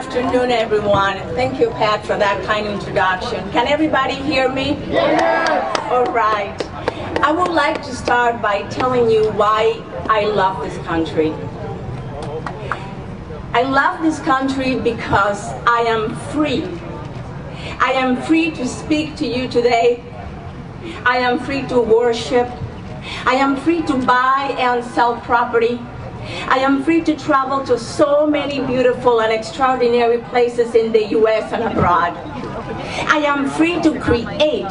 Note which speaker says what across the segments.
Speaker 1: afternoon, everyone. Thank you, Pat, for that kind introduction. Can everybody hear me?
Speaker 2: Yes!
Speaker 1: All right. I would like to start by telling you why I love this country. I love this country because I am free. I am free to speak to you today. I am free to worship. I am free to buy and sell property. I am free to travel to so many beautiful and extraordinary places in the US and abroad. I am free to create,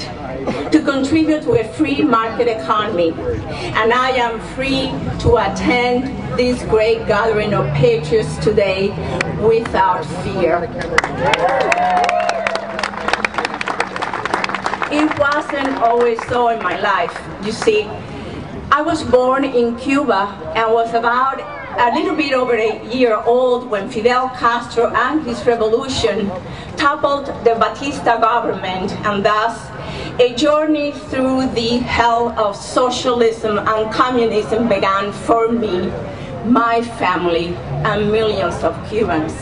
Speaker 1: to contribute to a free market economy. And I am free to attend this great gathering of patriots today without fear. It wasn't always so in my life, you see. I was born in Cuba and was about a little bit over a year old when Fidel Castro and his revolution toppled the Batista government, and thus a journey through the hell of socialism and communism began for me, my family, and millions of Cubans.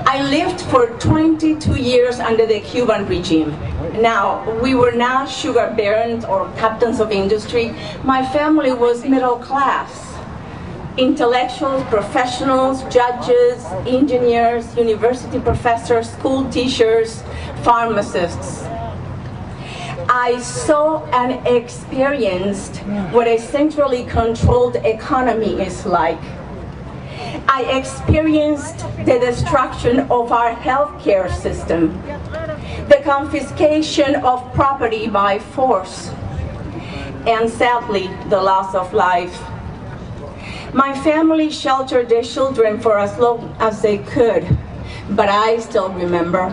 Speaker 1: I lived for 22 years under the Cuban regime. Now, we were not sugar barons or captains of industry. My family was middle class. Intellectuals, professionals, judges, engineers, university professors, school teachers, pharmacists. I saw and experienced what a centrally controlled economy is like. I experienced the destruction of our healthcare system, the confiscation of property by force, and sadly, the loss of life. My family sheltered their children for as long as they could, but I still remember.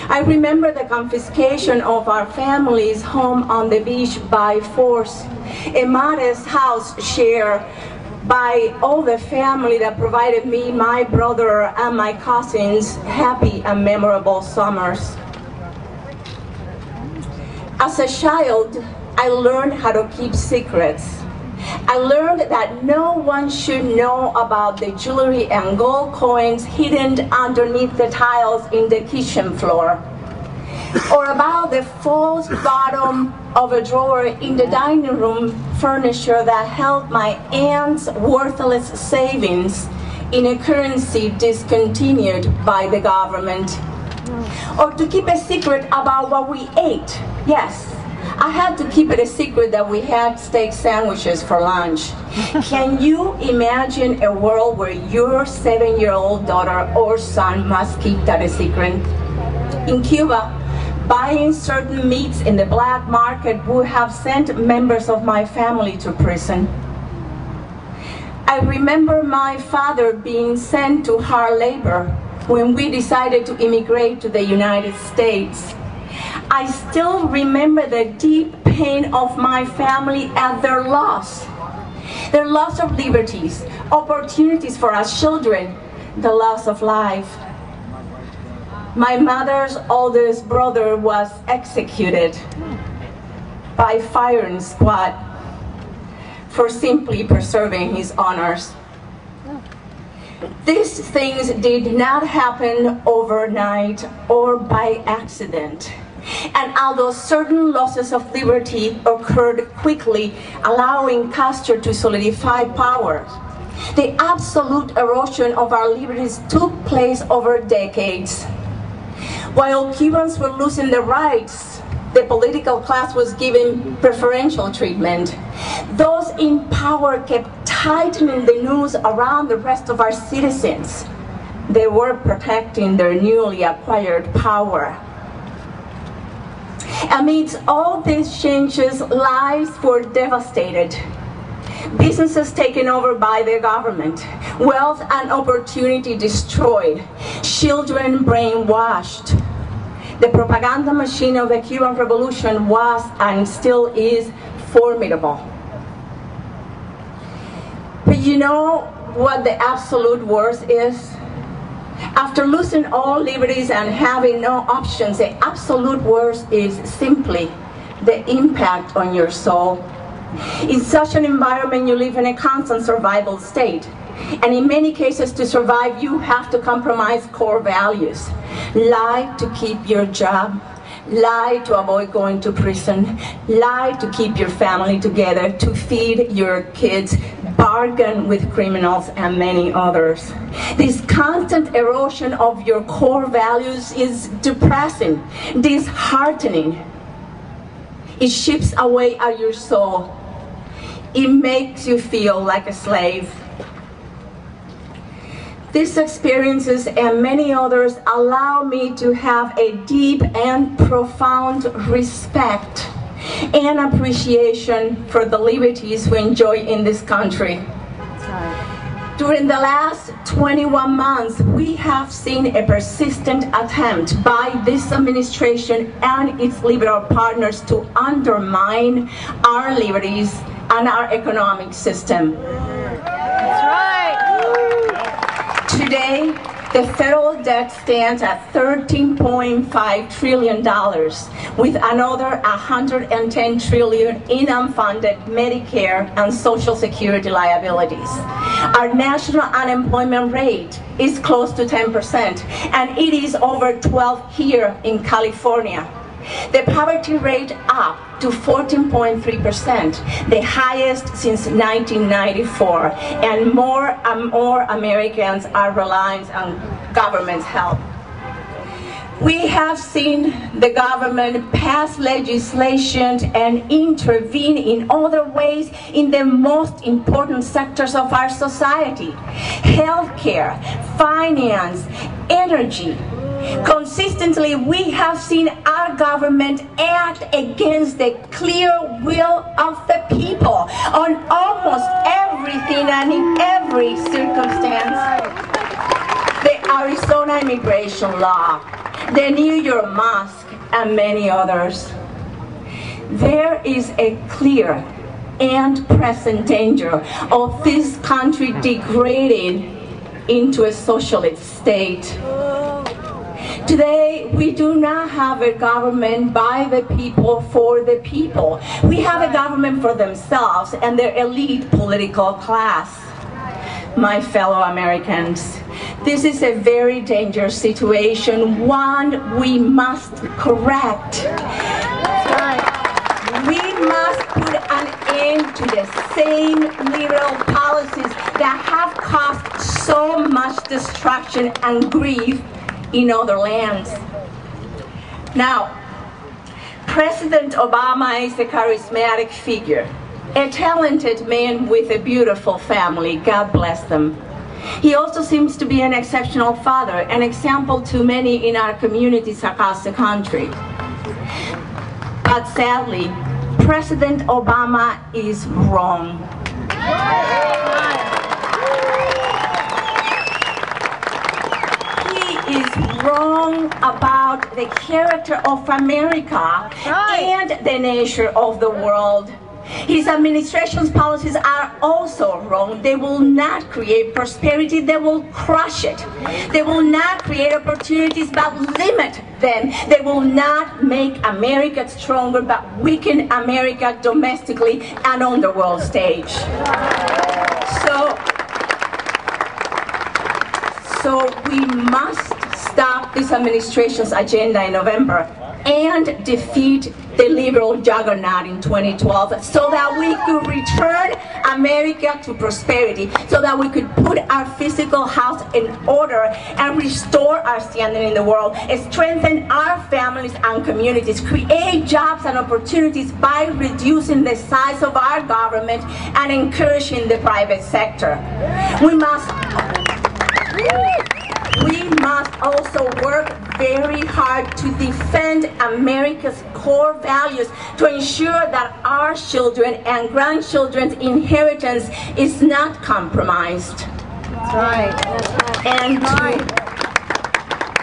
Speaker 1: I remember the confiscation of our family's home on the beach by force, a modest house share by all the family that provided me, my brother, and my cousins happy and memorable summers. As a child, I learned how to keep secrets. I learned that no one should know about the jewelry and gold coins hidden underneath the tiles in the kitchen floor, or about the false bottom of a drawer in the dining room furniture that held my aunt's worthless savings in a currency discontinued by the government. Or to keep a secret about what we ate. Yes, I had to keep it a secret that we had steak sandwiches for lunch. Can you imagine a world where your 7-year-old daughter or son must keep that a secret? In Cuba, buying certain meats in the black market would have sent members of my family to prison. I remember my father being sent to hard labor when we decided to immigrate to the United States. I still remember the deep pain of my family at their loss of liberties, opportunities for us children, the loss of life. My mother's oldest brother was executed by firing squad for simply preserving his honors. These things did not happen overnight or by accident. And although certain losses of liberty occurred quickly, allowing Castro to solidify power, the absolute erosion of our liberties took place over decades. While Cubans were losing their rights, the political class was given preferential treatment. Those in power kept tightening the noose around the rest of our citizens. They were protecting their newly acquired power. Amidst all these changes, lives were devastated. Businesses taken over by the government, wealth and opportunity destroyed, children brainwashed. The propaganda machine of the Cuban Revolution was and still is formidable. But you know what the absolute worst is? After losing all liberties and having no options, the absolute worst is simply the impact on your soul. In such an environment, you live in a constant survival state. And in many cases, to survive, you have to compromise core values. Lie to keep your job, lie to avoid going to prison, lie to keep your family together, to feed your kids, bargain with criminals, and many others. This constant erosion of your core values is depressing, disheartening. It chips away at your soul. It makes you feel like a slave. These experiences and many others allow me to have a deep and profound respect and appreciation for the liberties we enjoy in this country. During the last 21 months, we have seen a persistent attempt by this administration and its liberal partners to undermine our liberties and our economic system.
Speaker 2: That's right.
Speaker 1: Today, the federal debt stands at $13.5 trillion, with another $110 trillion in unfunded Medicare and Social Security liabilities. Our national unemployment rate is close to 10%, and it is over 12% here in California. The poverty rate up to 14.3%, the highest since 1994, and more and more Americans are relying on government's help. We have seen the government pass legislation and intervene in other ways in the most important sectors of our society: healthcare, finance, energy. Consistently, we have seen our government act against the clear will of the people on almost everything and in every circumstance. The Arizona immigration law, the New York mosque, and many others. There is a clear and present danger of this country degrading into a socialist state. Today, we do not have a government by the people, for the people. We have a government for themselves and their elite political class. My fellow Americans, this is a very dangerous situation, one we must correct. We must put an end to the same liberal policies that have caused so much destruction and grief in other lands. Now, President Obama is a charismatic figure, a talented man with a beautiful family. God bless them. He also seems to be an exceptional father, an example to many in our communities across the country. But sadly, President Obama is wrong. Is wrong about the character of America and the nature of the world. His administration's policies are also wrong. They will not create prosperity, they will crush it. They will not create opportunities but limit them. They will not make America stronger but weaken America domestically and on the world stage. So we must stop this administration's agenda in November and defeat the liberal juggernaut in 2012 so that we could return America to prosperity, so that we could put our physical house in order and restore our standing in the world, strengthen our families and communities, create jobs and opportunities by reducing the size of our government and encouraging the private sector. We must also work very hard to defend America's core values, to ensure that our children and grandchildren's inheritance is not compromised.
Speaker 2: That's right.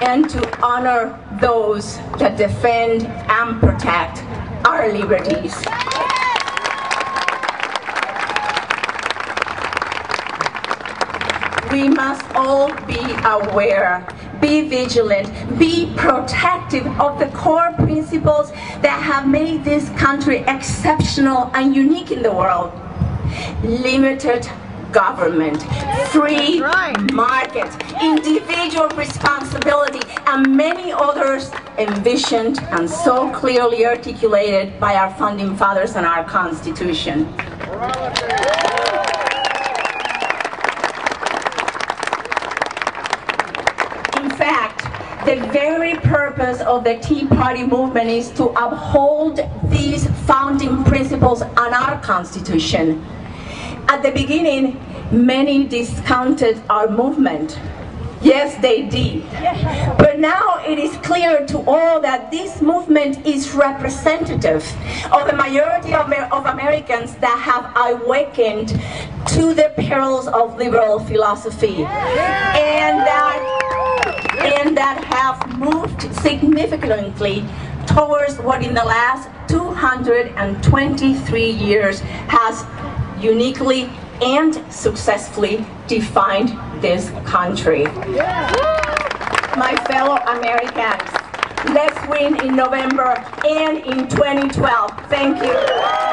Speaker 1: And to honor those that defend and protect our liberties. We must all be aware, be vigilant, be protective of the core principles that have made this country exceptional and unique in the world. Limited government, free market, individual responsibility, and many others envisioned and so clearly articulated by our founding fathers and our Constitution. In fact, the very purpose of the Tea Party movement is to uphold these founding principles and our Constitution. At the beginning, many discounted our movement. Yes, they did. But now it is clear to all that this movement is representative of the majority of Americans that have awakened to the perils of liberal philosophy and that have moved significantly towards what in the last 223 years has uniquely and successfully defined this country. My fellow Americans, let's win in November and in 2012. Thank you.